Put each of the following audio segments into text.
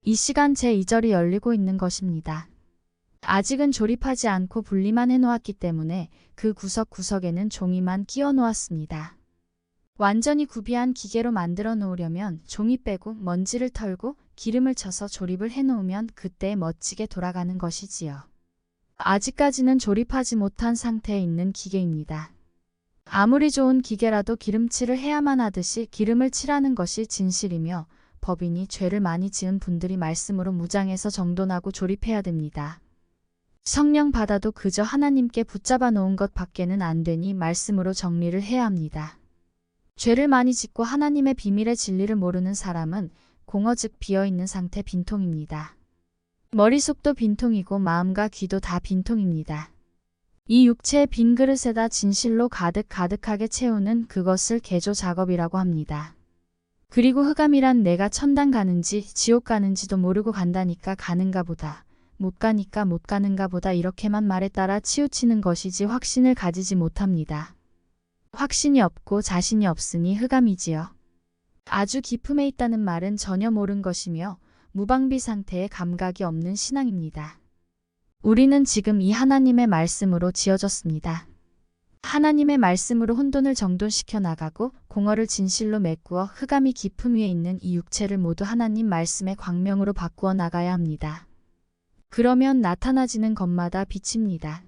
이 시간 제2절이 열리고 있는 것입니다. 아직은 조립하지 않고 분리만 해놓았기 때문에 그 구석구석에는 종이만 끼워 놓았습니다. 완전히 구비한 기계로 만들어 놓으려면 종이 빼고 먼지를 털고 기름을 쳐서 조립을 해놓으면 그때 멋지게 돌아가는 것이지요. 아직까지는 조립하지 못한 상태에 있는 기계입니다. 아무리 좋은 기계라도 기름칠을 해야만 하듯이 기름을 칠하는 것이 진실이며 법이니 죄를 많이 지은 분들이 말씀으로 무장해서 정돈하고 조립해야 됩니다. 성령 받아도 그저 하나님께 붙잡아 놓은 것 밖에는 안 되니 말씀으로 정리를 해야 합니다. 죄를 많이 짓고 하나님의 비밀의 진리를 모르는 사람은 공허 즉 비어있는 상태 빈통입니다. 머릿속도 빈통이고 마음과 귀도 다 빈통입니다. 이 육체의 빈 그릇에다 진실로 가득하게 채우는 그것을 개조 작업이라고 합니다. 그리고 흑암이란 내가 천당 가는지 지옥 가는지도 모르고 간다니까 가는가 보다, 못 가니까 못 가는가 보다 이렇게만 말에 따라 치우치는 것이지 확신을 가지지 못합니다. 확신이 없고 자신이 없으니 흑암이지요. 아주 깊음에 있다는 말은 전혀 모른 것이며 무방비 상태에 감각이 없는 신앙입니다. 우리는 지금 이 하나님의 말씀으로 지어졌습니다. 하나님의 말씀으로 혼돈을 정돈시켜 나가고 공허를 진실로 메꾸어 흑암이 깊음 위에 있는 이 육체를 모두 하나님 말씀의 광명으로 바꾸어 나가야 합니다. 그러면 나타나지는 것마다 빛입니다.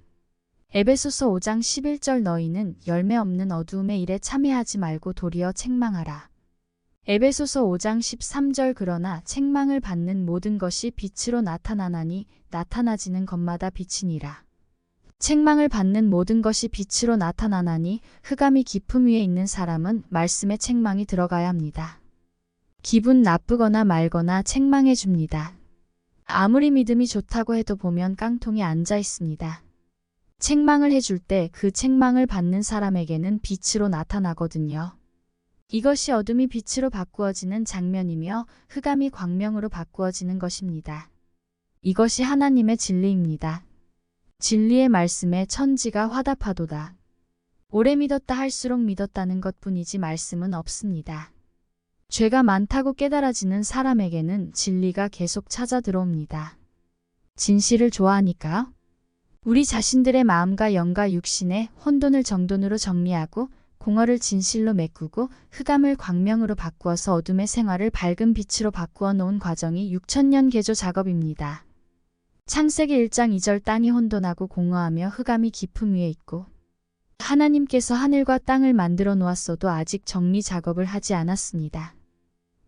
에베소서 5장 11절 너희는 열매 없는 어두움의 일에 참여하지 말고 도리어 책망하라. 에베소서 5장 13절 그러나 책망을 받는 모든 것이 빛으로 나타나나니 나타나지는 것마다 빛이니라. 책망을 받는 모든 것이 빛으로 나타나나니 흑암이 깊음 위에 있는 사람은 말씀에 책망이 들어가야 합니다. 기분 나쁘거나 말거나 책망해 줍니다. 아무리 믿음이 좋다고 해도 보면 깡통이 앉아 있습니다. 책망을 해줄 때 그 책망을 받는 사람에게는 빛으로 나타나거든요. 이것이 어둠이 빛으로 바꾸어지는 장면이며 흑암이 광명으로 바꾸어지는 것입니다. 이것이 하나님의 진리입니다. 진리의 말씀에 천지가 화답하도다. 오래 믿었다 할수록 믿었다는 것뿐이지 말씀은 없습니다. 죄가 많다고 깨달아지는 사람에게는 진리가 계속 찾아 들어옵니다. 진실을 좋아하니까요. 우리 자신들의 마음과 영과 육신의 혼돈을 정돈으로 정리하고 공허를 진실로 메꾸고 흑암을 광명으로 바꾸어서 어둠의 생활을 밝은 빛으로 바꾸어 놓은 과정이 6000년 개조 작업입니다. 창세기 1장 2절 땅이 혼돈하고 공허하며 흑암이 깊음 위에 있고 하나님께서 하늘과 땅을 만들어 놓았어도 아직 정리 작업을 하지 않았습니다.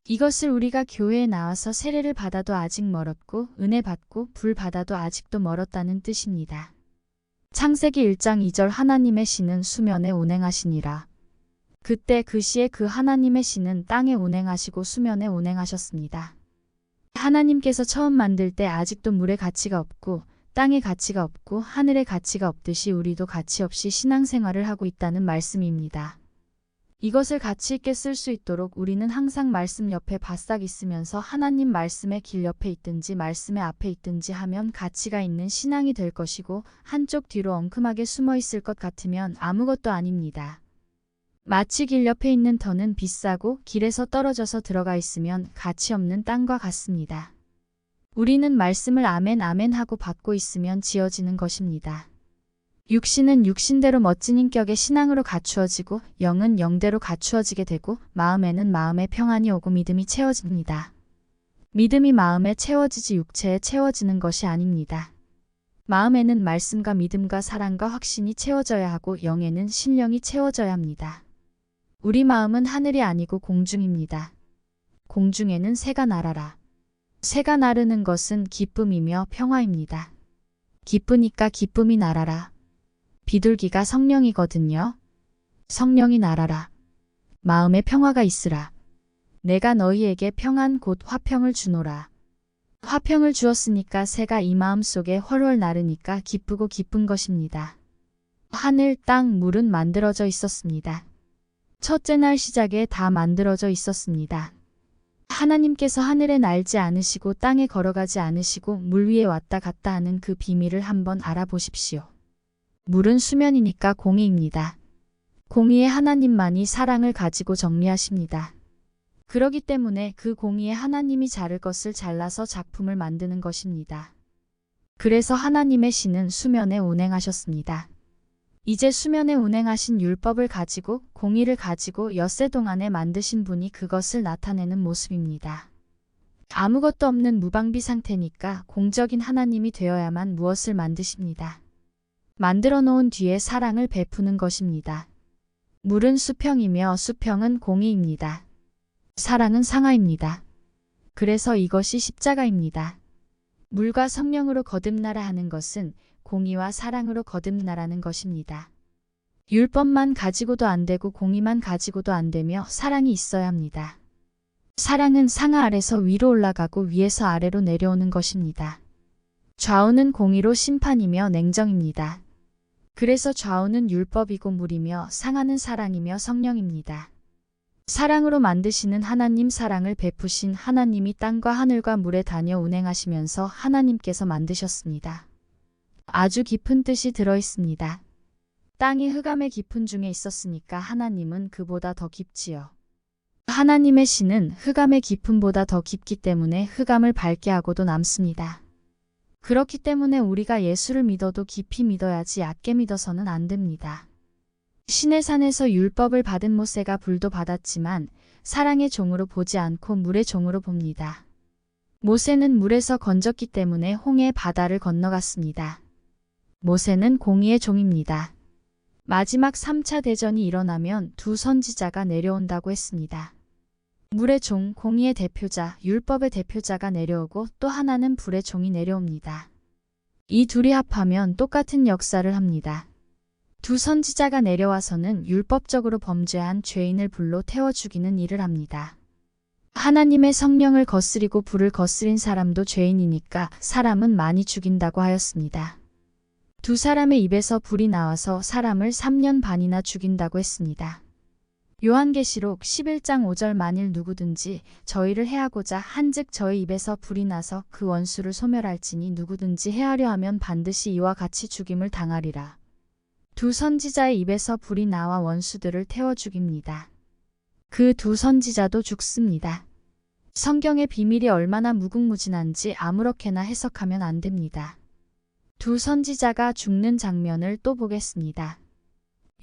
이것을 우리가 교회에 나와서 세례를 받아도 아직 멀었고 은혜 받고 불 받아도 아직도 멀었다는 뜻입니다. 창세기 1장 2절 하나님의 신은 수면에 운행하시니라. 그때 그 시에 그 하나님의 신은 땅에 운행하시고 수면에 운행하셨습니다. 하나님께서 처음 만들 때 아직도 물의 가치가 없고 땅의 가치가 없고 하늘의 가치가 없듯이 우리도 가치 없이 신앙생활을 하고 있다는 말씀입니다. 이것을 가치 있게 쓸 수 있도록 우리는 항상 말씀 옆에 바싹 있으면서 하나님 말씀의 길 옆에 있든지 말씀의 앞에 있든지 하면 가치가 있는 신앙이 될 것이고 한쪽 뒤로 엉큼하게 숨어 있을 것 같으면 아무것도 아닙니다. 마치 길 옆에 있는 터는 비싸고 길에서 떨어져서 들어가 있으면 가치 없는 땅과 같습니다. 우리는 말씀을 아멘 아멘 하고 받고 있으면 지어지는 것입니다. 육신은 육신대로 멋진 인격의 신앙으로 갖추어지고 영은 영대로 갖추어지게 되고 마음에는 마음의 평안이 오고 믿음이 채워집니다. 믿음이 마음에 채워지지 육체에 채워지는 것이 아닙니다. 마음에는 말씀과 믿음과 사랑과 확신이 채워져야 하고 영에는 신령이 채워져야 합니다. 우리 마음은 하늘이 아니고 공중입니다. 공중에는 새가 날아라. 새가 나르는 것은 기쁨이며 평화입니다. 기쁘니까 기쁨이 날아라. 비둘기가 성령이거든요. 성령이 날아라. 마음에 평화가 있으라. 내가 너희에게 평안 곧 화평을 주노라. 화평을 주었으니까 새가 이 마음 속에 훨훨 나르니까 기쁘고 기쁜 것입니다. 하늘, 땅, 물은 만들어져 있었습니다. 첫째 날 시작에 다 만들어져 있었습니다. 하나님께서 하늘에 날지 않으시고 땅에 걸어가지 않으시고 물 위에 왔다 갔다 하는 그 비밀을 한번 알아보십시오. 물은 수면이니까 공의입니다. 공의의 하나님만이 사랑을 가지고 정리하십니다. 그러기 때문에 그 공의에 하나님이 자를 것을 잘라서 작품을 만드는 것입니다. 그래서 하나님의 신은 수면에 운행하셨습니다. 이제 수면에 운행하신 율법을 가지고 공의를 가지고 엿새 동안에 만드신 분이 그것을 나타내는 모습입니다. 아무것도 없는 무방비 상태니까 공적인 하나님이 되어야만 무엇을 만드십니다. 만들어 놓은 뒤에 사랑을 베푸는 것입니다. 물은 수평이며 수평은 공의입니다. 사랑은 상하입니다. 그래서 이것이 십자가입니다. 물과 성령으로 거듭나라 하는 것은 공의와 사랑으로 거듭나라는 것입니다. 율법만 가지고도 안 되고 공의만 가지고도 안 되며 사랑이 있어야 합니다. 사랑은 상하 아래서 위로 올라가고 위에서 아래로 내려오는 것입니다. 좌우는 공의로 심판이며 냉정입니다. 그래서 좌우는 율법이고 물이며 상하는 사랑이며 성령입니다. 사랑으로 만드시는 하나님, 사랑을 베푸신 하나님이 땅과 하늘과 물에 다녀 운행하시면서 하나님께서 만드셨습니다. 아주 깊은 뜻이 들어 있습니다. 땅이 흑암의 깊은 중에 있었으니까 하나님은 그보다 더 깊지요. 하나님의 신은 흑암의 깊음보다 더 깊기 때문에 흑암을 밝게 하고도 남습니다. 그렇기 때문에 우리가 예수를 믿어도 깊이 믿어야지 얕게 믿어서는 안 됩니다. 시내산에서 율법을 받은 모세가 불도 받았지만 사랑의 종으로 보지 않고 물의 종으로 봅니다. 모세는 물에서 건졌기 때문에 홍해 바다를 건너갔습니다. 모세는 공의의 종입니다. 마지막 3차 대전이 일어나면 두 선지자가 내려온다고 했습니다. 물의 종, 공의의 대표자, 율법의 대표자가 내려오고 또 하나는 불의 종이 내려옵니다. 이 둘이 합하면 똑같은 역사를 합니다. 두 선지자가 내려와서는 율법적으로 범죄한 죄인을 불로 태워 죽이는 일을 합니다. 하나님의 성령을 거스리고 불을 거스린 사람도 죄인이니까 사람은 많이 죽인다고 하였습니다. 두 사람의 입에서 불이 나와서 사람을 3년 반이나 죽인다고 했습니다. 요한계시록 11장 5절 만일 누구든지 저희를 해하고자 한즉 저희 입에서 불이 나서 그 원수를 소멸할지니 누구든지 해하려 하면 반드시 이와 같이 죽임을 당하리라. 두 선지자의 입에서 불이 나와 원수들을 태워 죽입니다. 그 두 선지자도 죽습니다. 성경의 비밀이 얼마나 무궁무진한지 아무렇게나 해석하면 안 됩니다. 두 선지자가 죽는 장면을 또 보겠습니다.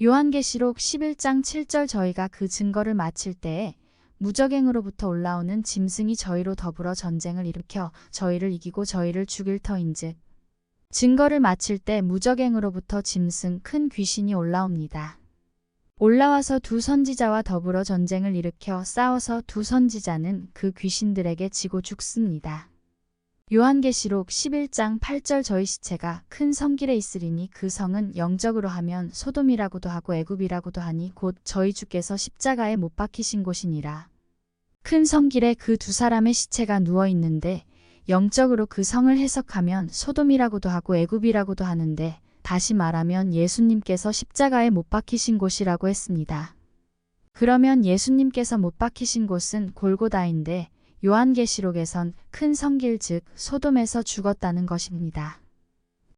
요한계시록 11장 7절 저희가 그 증거를 마칠 때에 무적행으로부터 올라오는 짐승이 저희로 더불어 전쟁을 일으켜 저희를 이기고 저희를 죽일 터인즉 증거를 마칠 때 무적행으로부터 짐승 큰 귀신이 올라옵니다. 올라와서 두 선지자와 더불어 전쟁을 일으켜 싸워서 두 선지자는 그 귀신들에게 지고 죽습니다. 요한계시록 11장 8절 저희 시체가 큰 성길에 있으리니 그 성은 영적으로 하면 소돔이라고도 하고 애굽이라고도 하니 곧 저희 주께서 십자가에 못 박히신 곳이니라. 큰 성길에 그 두 사람의 시체가 누워 있는데 영적으로 그 성을 해석하면 소돔이라고도 하고 애굽이라고도 하는데 다시 말하면 예수님께서 십자가에 못 박히신 곳이라고 했습니다. 그러면 예수님께서 못 박히신 곳은 골고다인데 요한계시록에선 큰 성길 즉 소돔에서 죽었다는 것입니다.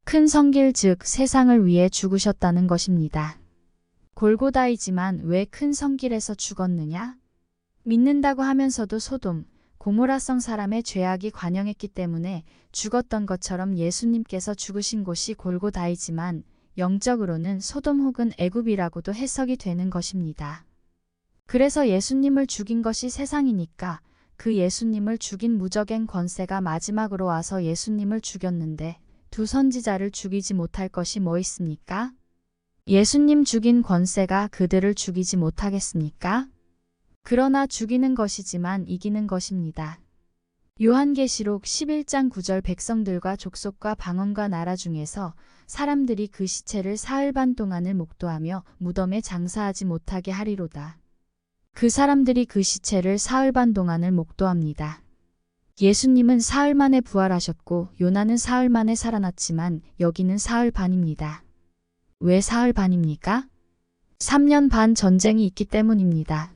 큰 성길 즉 세상을 위해 죽으셨다는 것입니다. 골고다이지만 왜 큰 성길에서 죽었느냐? 믿는다고 하면서도 소돔, 고모라성 사람의 죄악이 관영했기 때문에 죽었던 것처럼 예수님께서 죽으신 곳이 골고다이지만 영적으로는 소돔 혹은 애굽이라고도 해석이 되는 것입니다. 그래서 예수님을 죽인 것이 세상이니까 그 예수님을 죽인 무적행 권세가 마지막으로 와서 예수님을 죽였는데 두 선지자를 죽이지 못할 것이 뭐 있습니까? 예수님 죽인 권세가 그들을 죽이지 못하겠습니까? 그러나 죽이는 것이지만 이기는 것입니다. 요한계시록 11장 9절 백성들과 족속과 방언과 나라 중에서 사람들이 그 시체를 사흘 반 동안을 목도하며 무덤에 장사하지 못하게 하리로다. 그 사람들이 그 시체를 사흘 반 동안을 목도합니다. 예수님은 사흘 만에 부활하셨고 요나는 사흘 만에 살아났지만 여기는 사흘 반입니다. 왜 사흘 반입니까? 3년 반 전쟁이 있기 때문입니다.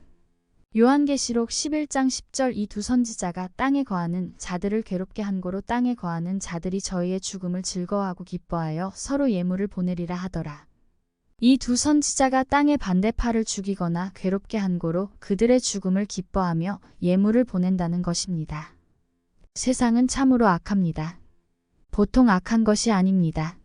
요한계시록 11장 10절 이 두 선지자가 땅에 거하는 자들을 괴롭게 한 고로 땅에 거하는 자들이 저희의 죽음을 즐거워하고 기뻐하여 서로 예물을 보내리라 하더라. 이 두 선지자가 땅의 반대파를 죽이거나 괴롭게 한 고로 그들의 죽음을 기뻐하며 예물을 보낸다는 것입니다. 세상은 참으로 악합니다. 보통 악한 것이 아닙니다.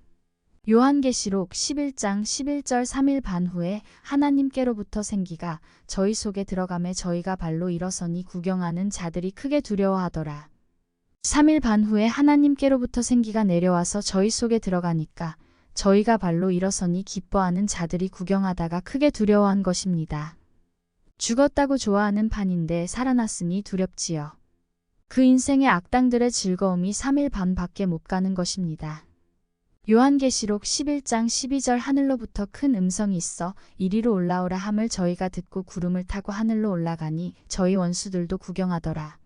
요한계시록 11장 11절 3일 반 후에 하나님께로부터 생기가 저희 속에 들어가매 저희가 발로 일어서니 구경하는 자들이 크게 두려워하더라. 3일 반 후에 하나님께로부터 생기가 내려와서 저희 속에 들어가니까 저희가 발로 일어서니 기뻐하는 자들이 구경하다가 크게 두려워한 것입니다. 죽었다고 좋아하는 판인데 살아났으니 두렵지요. 그 인생의 악당들의 즐거움이 3일 반 밖에 못 가는 것입니다. 요한계시록 11장 12절 하늘로부터 큰 음성이 있어 이리로 올라오라 함을 저희가 듣고 구름을 타고 하늘로 올라가니 저희 원수들도 구경하더라.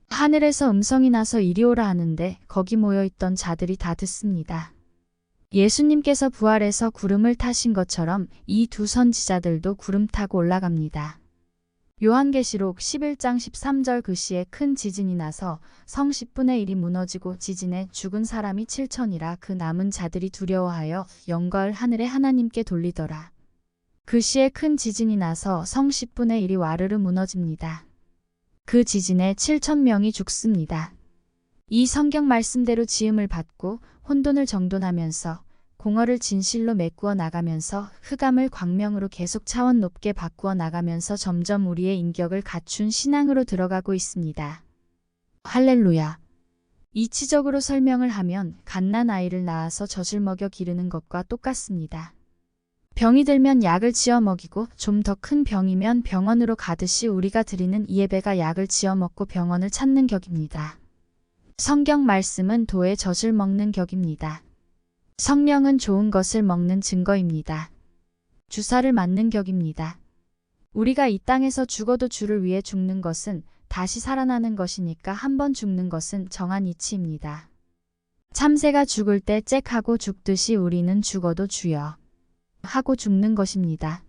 하늘에서 음성이 나서 이리 오라 하는데 거기 모여있던 자들이 다 듣습니다. 예수님께서 부활해서 구름을 타신 것처럼 이 두 선지자들도 구름 타고 올라갑니다. 요한계시록 11장 13절 그 시에 큰 지진이 나서 성 10분의 1이 무너지고 지진에 죽은 사람이 7천이라 그 남은 자들이 두려워하여 영광을 하늘의 하나님께 돌리더라. 그 시에 큰 지진이 나서 성 10분의 1이 와르르 무너집니다. 그 지진에 7,000명이 죽습니다. 이 성경 말씀대로 지음을 받고 혼돈을 정돈하면서 공허를 진실로 메꾸어 나가면서 흑암을 광명으로 계속 차원 높게 바꾸어 나가면서 점점 우리의 인격을 갖춘 신앙으로 들어가고 있습니다. 할렐루야. 이치적으로 설명을 하면 갓난아이를 낳아서 젖을 먹여 기르는 것과 똑같습니다. 병이 들면 약을 지어 먹이고 좀 더 큰 병이면 병원으로 가듯이 우리가 드리는 이 예배가 약을 지어 먹고 병원을 찾는 격입니다. 성경 말씀은 도의 젖을 먹는 격입니다. 성령은 좋은 것을 먹는 증거입니다. 주사를 맞는 격입니다. 우리가 이 땅에서 죽어도 주를 위해 죽는 것은 다시 살아나는 것이니까 한 번 죽는 것은 정한 이치입니다. 참새가 죽을 때 짹하고 죽듯이 우리는 죽어도 주여 하고 죽는 것입니다.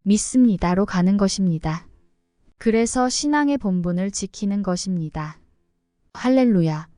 믿습니다로 가는 것입니다. 그래서 신앙의 본분을 지키는 것입니다. 할렐루야.